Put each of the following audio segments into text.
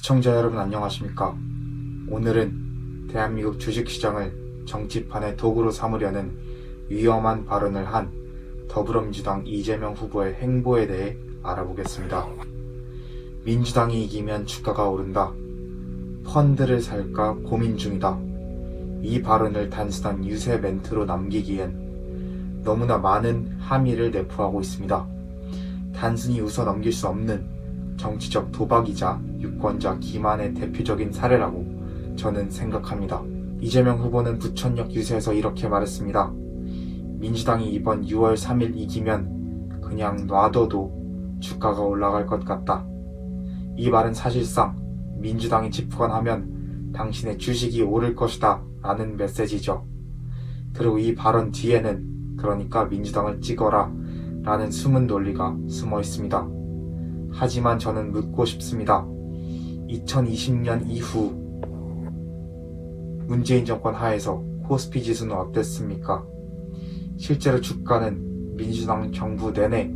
시청자 여러분 안녕하십니까? 오늘은 대한민국 주식시장을 정치판의 도구로 삼으려는 위험한 발언을 한 더불어민주당 이재명 후보의 행보에 대해 알아보겠습니다. 민주당이 이기면 주가가 오른다. 펀드를 살까 고민 중이다. 이 발언을 단순한 유세 멘트로 남기기엔 너무나 많은 함의를 내포하고 있습니다. 단순히 웃어 넘길 수 없는 정치적 도박이자 유권자 기만의 대표적인 사례라고 저는 생각합니다. 이재명 후보는 부천역 유세에서 이렇게 말했습니다. 민주당이 이번 6월 3일 이기면 그냥 놔둬도 주가가 올라갈 것 같다. 이 말은 사실상 민주당이 집권하면 당신의 주식이 오를 것이다 라는 메시지죠. 그리고 이 발언 뒤에는 그러니까 민주당을 찍어라 라는 숨은 논리가 숨어 있습니다. 하지만 저는 묻고 싶습니다. 2020년 이후 문재인 정권 하에서 코스피 지수는 어땠습니까? 실제로 주가는 민주당 정부 내내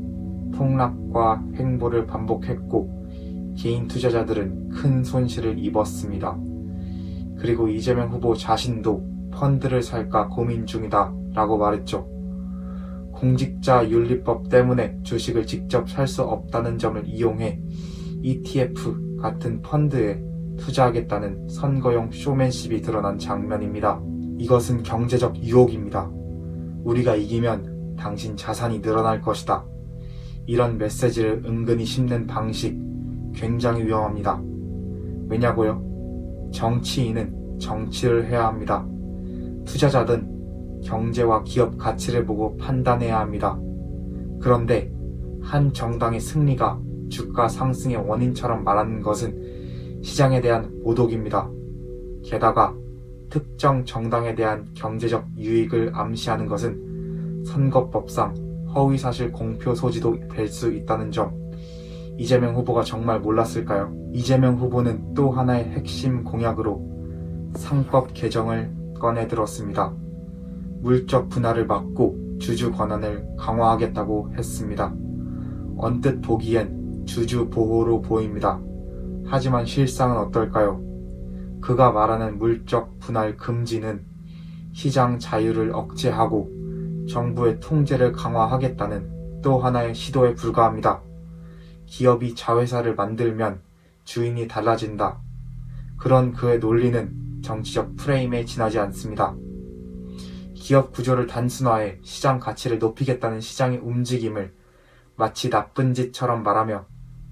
폭락과 횡보를 반복했고 개인 투자자들은 큰 손실을 입었습니다. 그리고 이재명 후보 자신도 펀드를 살까 고민 중이다 라고 말했죠. 공직자윤리법 때문에 주식을 직접 살 수 없다는 점을 이용해 ETF 같은 펀드에 투자하겠다는 선거용 쇼맨십이 드러난 장면입니다. 이것은 경제적 유혹입니다. 우리가 이기면 당신 자산이 늘어날 것이다. 이런 메시지를 은근히 심는 방식 굉장히 위험합니다. 왜냐고요? 정치인은 정치를 해야 합니다. 투자자든 경제와 기업 가치를 보고 판단해야 합니다. 그런데 한 정당의 승리가 주가 상승의 원인처럼 말하는 것은 시장에 대한 모독입니다. 게다가 특정 정당에 대한 경제적 유익을 암시하는 것은 선거법상 허위사실 공표 소지도 될 수 있다는 점 이재명 후보가 정말 몰랐을까요? 이재명 후보는 또 하나의 핵심 공약으로 상법 개정을 꺼내들었습니다. 물적 분할을 막고 주주 권한을 강화하겠다고 했습니다. 언뜻 보기엔 주주 보호로 보입니다. 하지만 실상은 어떨까요? 그가 말하는 물적 분할 금지는 시장 자유를 억제하고 정부의 통제를 강화하겠다는 또 하나의 시도에 불과합니다. 기업이 자회사를 만들면 주인이 달라진다. 그런 그의 논리는 정치적 프레임에 지나지 않습니다. 기업 구조를 단순화해 시장 가치를 높이겠다는 시장의 움직임을 마치 나쁜 짓처럼 말하며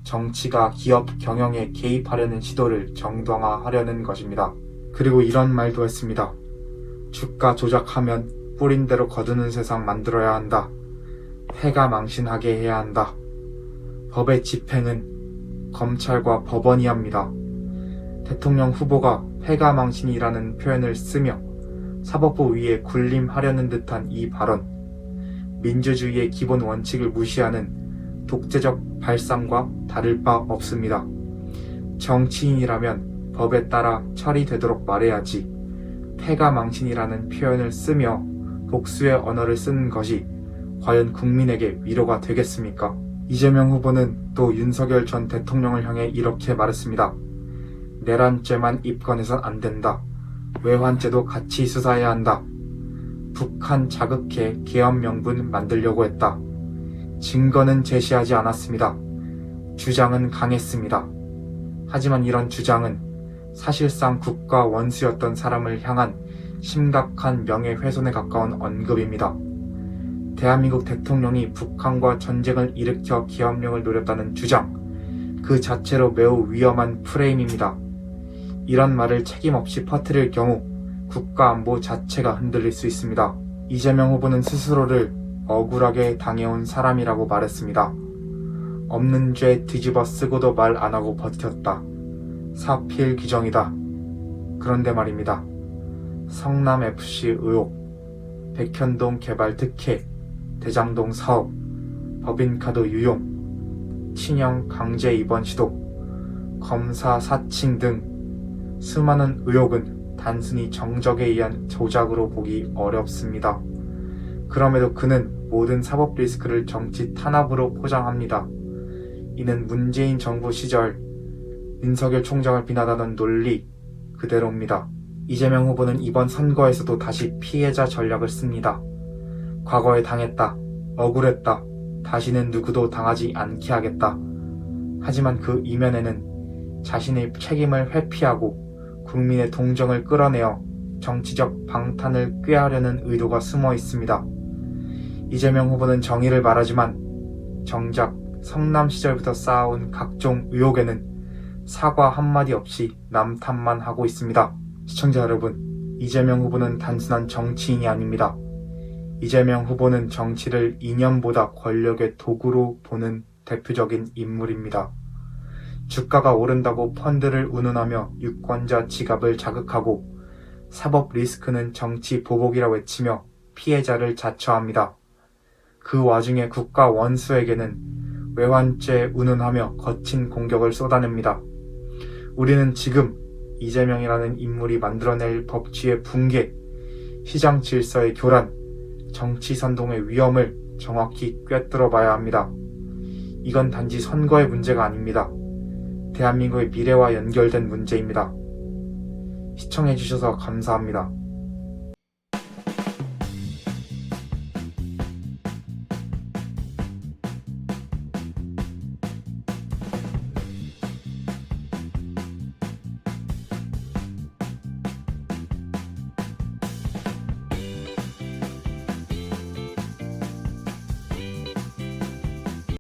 정치가 기업 경영에 개입하려는 시도를 정당화하려는 것입니다. 그리고 이런 말도 했습니다. 주가 조작하면 뿌린 대로 거두는 세상 만들어야 한다. 패가 망신하게 해야 한다. 법의 집행은 검찰과 법원이 합니다. 대통령 후보가 패가 망신이라는 표현을 쓰며 사법부 위에 군림하려는 듯한 이 발언, 민주주의의 기본 원칙을 무시하는 독재적 발상과 다를 바 없습니다. 정치인이라면 법에 따라 처리되도록 말해야지 패가 망신이라는 표현을 쓰며 복수의 언어를 쓰는 것이 과연 국민에게 위로가 되겠습니까? 이재명 후보는 또 윤석열 전 대통령을 향해 이렇게 말했습니다. 내란죄만 입건해선 안 된다. 외환죄도 같이 수사해야 한다. 북한 자극해 계엄 명분 만들려고 했다. 증거는 제시하지 않았습니다. 주장은 강했습니다. 하지만 이런 주장은 사실상 국가 원수였던 사람을 향한 심각한 명예훼손에 가까운 언급입니다. 대한민국 대통령이 북한과 전쟁을 일으켜 계엄령을 노렸다는 주장, 그 자체로 매우 위험한 프레임입니다. 이런 말을 책임 없이 퍼뜨릴 경우 국가안보 자체가 흔들릴 수 있습니다. 이재명 후보는 스스로를 억울하게 당해온 사람이라고 말했습니다. 없는 죄 뒤집어 쓰고도 말 안하고 버텼다. 사필 규정이다. 그런데 말입니다. 성남FC 의혹, 백현동 개발 특혜, 대장동 사업, 법인카드 유용, 친형 강제 입원 시도, 검사 사칭 등 수많은 의혹은 단순히 정적에 의한 조작으로 보기 어렵습니다. 그럼에도 그는 모든 사법 리스크를 정치 탄압으로 포장합니다. 이는 문재인 정부 시절 윤석열 총장을 비난하는 논리 그대로입니다. 이재명 후보는 이번 선거에서도 다시 피해자 전략을 씁니다. 과거에 당했다, 억울했다, 다시는 누구도 당하지 않게 하겠다. 하지만 그 이면에는 자신의 책임을 회피하고 국민의 동정을 끌어내어 정치적 방탄을 꾀하려는 의도가 숨어 있습니다. 이재명 후보는 정의를 말하지만 정작 성남 시절부터 쌓아온 각종 의혹에는 사과 한마디 없이 남 탓만 하고 있습니다. 시청자 여러분, 이재명 후보는 단순한 정치인이 아닙니다. 이재명 후보는 정치를 이념보다 권력의 도구로 보는 대표적인 인물입니다. 주가가 오른다고 펀드를 운운하며 유권자 지갑을 자극하고 사법 리스크는 정치 보복이라 외치며 피해자를 자처합니다. 그 와중에 국가 원수에게는 외환죄 운운하며 거친 공격을 쏟아냅니다. 우리는 지금 이재명이라는 인물이 만들어낼 법치의 붕괴, 시장 질서의 교란, 정치 선동의 위험을 정확히 꿰뚫어 봐야 합니다. 이건 단지 선거의 문제가 아닙니다. 대한민국의 미래와 연결된 문제입니다. 시청해주셔서 감사합니다.